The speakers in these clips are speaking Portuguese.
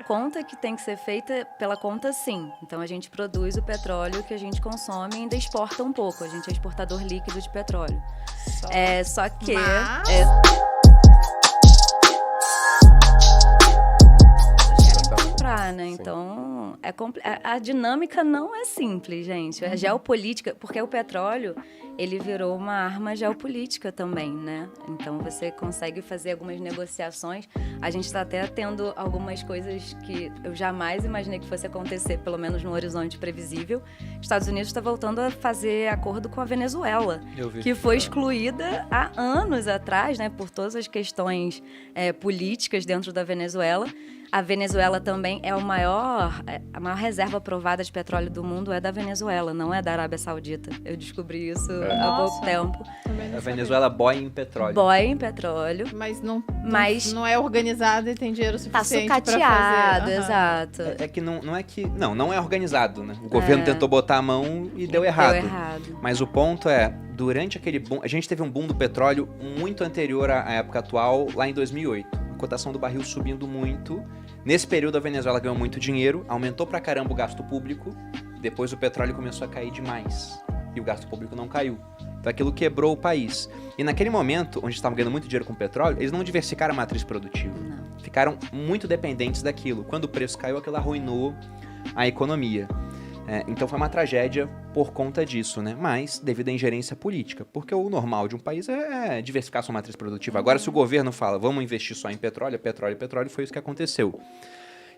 conta que tem que ser feita pela conta, sim. Então, a gente produz o petróleo que a gente consome e ainda exporta um pouco. A gente é exportador líquido de petróleo. Só que... né? Então, a dinâmica não é simples, gente. A geopolítica, porque o petróleo, ele virou uma arma geopolítica também, né? Então, você consegue fazer algumas negociações. A gente está até tendo algumas coisas que eu jamais imaginei que fosse acontecer, pelo menos no horizonte previsível. Os Estados Unidos está voltando a fazer acordo com a Venezuela, que foi excluída há anos atrás, né? Por todas as questões políticas dentro da Venezuela. A Venezuela também é a maior reserva provada de petróleo do mundo é da Venezuela, não é da Arábia Saudita. Eu descobri isso há pouco tempo. A Venezuela boia em petróleo. Boia em petróleo. Mas não é organizado e tem dinheiro suficiente para fazer. Tá sucateado, exato. Não é organizado, né? O governo tentou botar a mão e deu errado. Mas o ponto é, durante aquele boom, a gente teve um boom do petróleo muito anterior à época atual, lá em 2008. A cotação do barril subindo muito. Nesse período, a Venezuela ganhou muito dinheiro, aumentou pra caramba o gasto público, depois o petróleo começou a cair demais, e o gasto público não caiu. Então aquilo quebrou o país. E naquele momento, onde estavam ganhando muito dinheiro com petróleo, eles não diversificaram a matriz produtiva. Não. Ficaram muito dependentes daquilo. Quando o preço caiu, aquilo arruinou a economia. Então foi uma tragédia por conta disso, né? Mas devido à ingerência política, porque o normal de um país é diversificar sua matriz produtiva. Agora, se o governo fala, vamos investir só em petróleo, foi isso que aconteceu.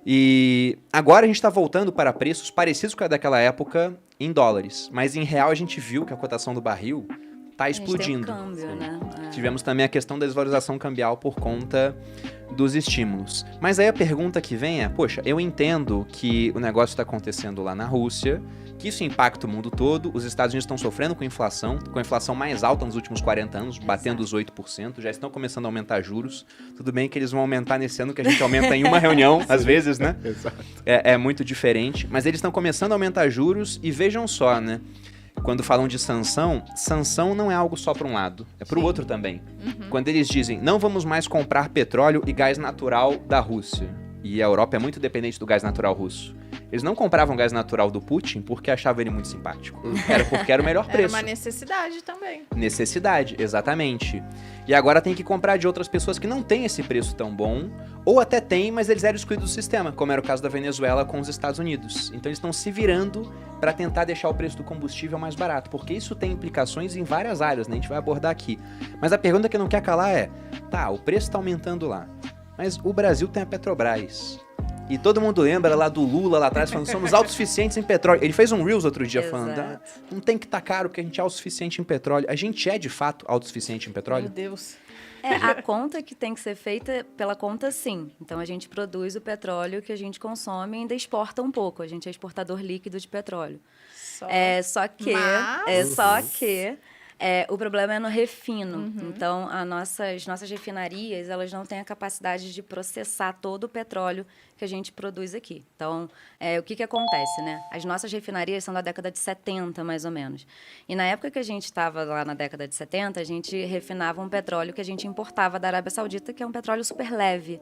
E agora a gente está voltando para preços parecidos com a daquela época em dólares, mas em real a gente viu que a cotação do barril está explodindo. Tem um câmbio, né? Tivemos também a questão da desvalorização cambial por conta dos estímulos. Mas aí a pergunta que vem é, poxa, eu entendo que o negócio está acontecendo lá na Rússia, que isso impacta o mundo todo, os Estados Unidos estão sofrendo com a inflação mais alta nos últimos 40 anos, batendo os 8%, já estão começando a aumentar juros. Tudo bem que eles vão aumentar nesse ano, que a gente aumenta em uma reunião, às vezes, né? Exato. É muito diferente, mas eles estão começando a aumentar juros e vejam só, né? Quando falam de sanção não é algo só para um lado, é para o outro também. Quando eles dizem, não vamos mais comprar petróleo e gás natural da Rússia, e a Europa é muito dependente do gás natural russo, eles não compravam gás natural do Putin porque achavam ele muito simpático. Era porque era o melhor preço. Era uma necessidade também. Necessidade, exatamente. E agora tem que comprar de outras pessoas que não têm esse preço tão bom, ou até tem, mas eles eram excluídos do sistema, como era o caso da Venezuela com os Estados Unidos. Então eles estão se virando para tentar deixar o preço do combustível mais barato, porque isso tem implicações em várias áreas, né? A gente vai abordar aqui. Mas a pergunta que não quer calar é, o preço está aumentando lá, mas o Brasil tem a Petrobras. E todo mundo lembra lá do Lula lá atrás falando, somos autossuficientes em petróleo. Ele fez um Reels outro dia falando, não tem que estar caro porque a gente é autossuficiente em petróleo. A gente é de fato autossuficiente em petróleo? Meu Deus. A conta que tem que ser feita pela conta, sim. Então, a gente produz o petróleo que a gente consome e ainda exporta um pouco. A gente é exportador líquido de petróleo. Só que o problema é no refino. Então, nossas refinarias, elas não têm a capacidade de processar todo o petróleo que a gente produz aqui. Então, o que acontece, né? As nossas refinarias são da década de 70, mais ou menos. E na época que a gente estava lá na década de 70, a gente refinava um petróleo que a gente importava da Arábia Saudita, que é um petróleo super leve.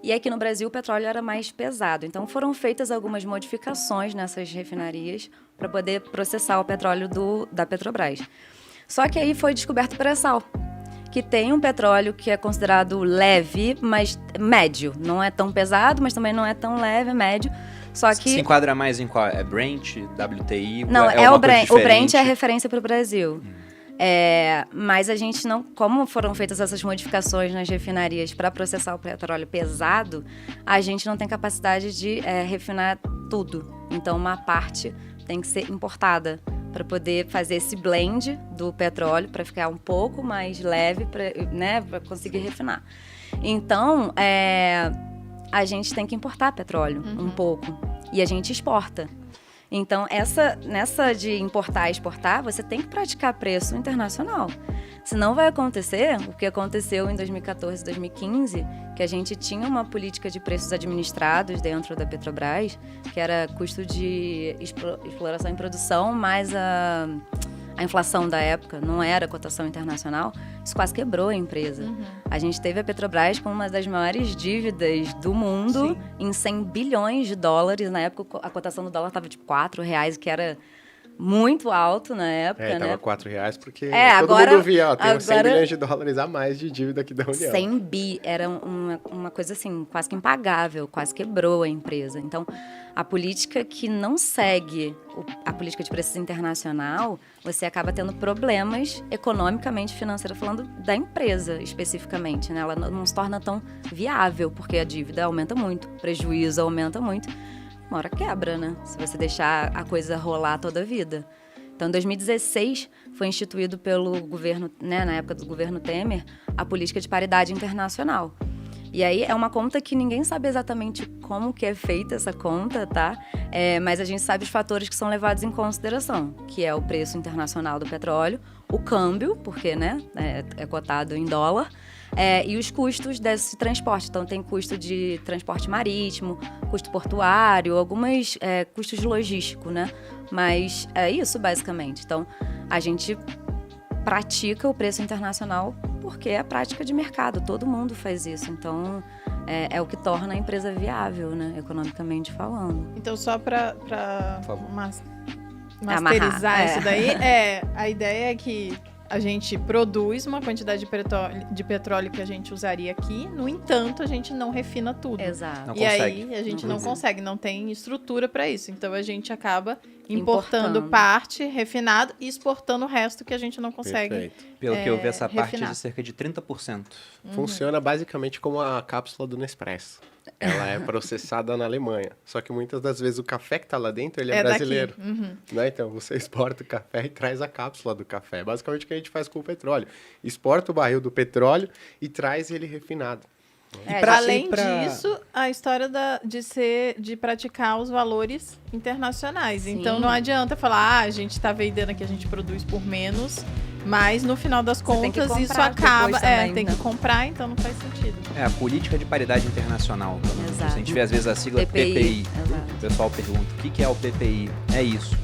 E aqui no Brasil, o petróleo era mais pesado. Então, foram feitas algumas modificações nessas refinarias para poder processar o petróleo da Petrobras. Só que aí foi descoberto o pré-sal, que tem um petróleo que é considerado leve, mas médio. Não é tão pesado, mas também não é tão leve, é médio. Só que... Se enquadra mais em qual? É Brent, WTI? Não, o Brent. O Brent é a referência para o Brasil. Mas a gente não... Como foram feitas essas modificações nas refinarias para processar o petróleo pesado, a gente não tem capacidade de refinar tudo. Então, uma parte tem que ser importada para poder fazer esse blend do petróleo, para ficar um pouco mais leve, para conseguir refinar. Então, a gente tem que importar petróleo um pouco, e a gente exporta. Então, nessa de importar e exportar, você tem que praticar preço internacional. Senão vai acontecer o que aconteceu em 2014, 2015, que a gente tinha uma política de preços administrados dentro da Petrobras, que era custo de exploração e produção, mais a inflação da época não era cotação internacional, isso quase quebrou a empresa. A gente teve a Petrobras com uma das maiores dívidas do mundo, em 100 bilhões de dólares. Na época, a cotação do dólar estava tipo R$4, que era muito alto na época, tava né? R$4 porque todo agora, mundo via, tem uns 100 bilhões de dólares a mais de dívida aqui da União. 100 bi, era uma coisa assim, quase que impagável, quase quebrou a empresa. Então, a política que não segue a política de preços internacional, você acaba tendo problemas economicamente, financeiramente, falando da empresa especificamente, né? Ela não se torna tão viável, porque a dívida aumenta muito, o prejuízo aumenta muito. Uma hora quebra, né? Se você deixar a coisa rolar toda a vida. Então, em 2016, foi instituído pelo governo, né, na época do governo Temer, a política de paridade internacional. E aí é uma conta que ninguém sabe exatamente como que é feita essa conta, tá? Mas a gente sabe os fatores que são levados em consideração, que é o preço internacional do petróleo, o câmbio, porque, né, é cotado em dólar, e os custos desse transporte. Então, tem custo de transporte marítimo, custo portuário, alguns custos logísticos, né? Mas é isso, basicamente. Então, a gente pratica o preço internacional porque é a prática de mercado. Todo mundo faz isso. Então, é o que torna a empresa viável, né? Economicamente falando. Então, só para masterizar isso daí, a ideia é que a gente produz uma quantidade de petróleo que a gente usaria aqui, no entanto, a gente não refina tudo. Exato. Não E consegue. aí a gente não consegue, não tem estrutura para isso. Então a gente acaba importando parte refinado e exportando o resto que a gente não consegue. Perfeito. Pelo que eu vi, essa parte é refinar. de cerca de 30%. Funciona basicamente como a cápsula do Nespresso. Ela é processada na Alemanha. Só que muitas das vezes o café que está lá dentro, ele é brasileiro. Né? Então, você exporta o café e traz a cápsula do café. Basicamente o que a gente faz com o petróleo. Exporta o barril do petróleo e traz ele refinado. Além disso, a história de praticar os valores internacionais. Sim. Então, não adianta falar, a gente está vendendo aqui, a gente produz por menos, mas no final das contas tem que isso comprar acaba... depois também, tem né? que comprar, então não faz sentido. É a política de paridade internacional. Exato. A gente vê às vezes a sigla PPI. Exato. O pessoal pergunta, o que é o PPI? É isso.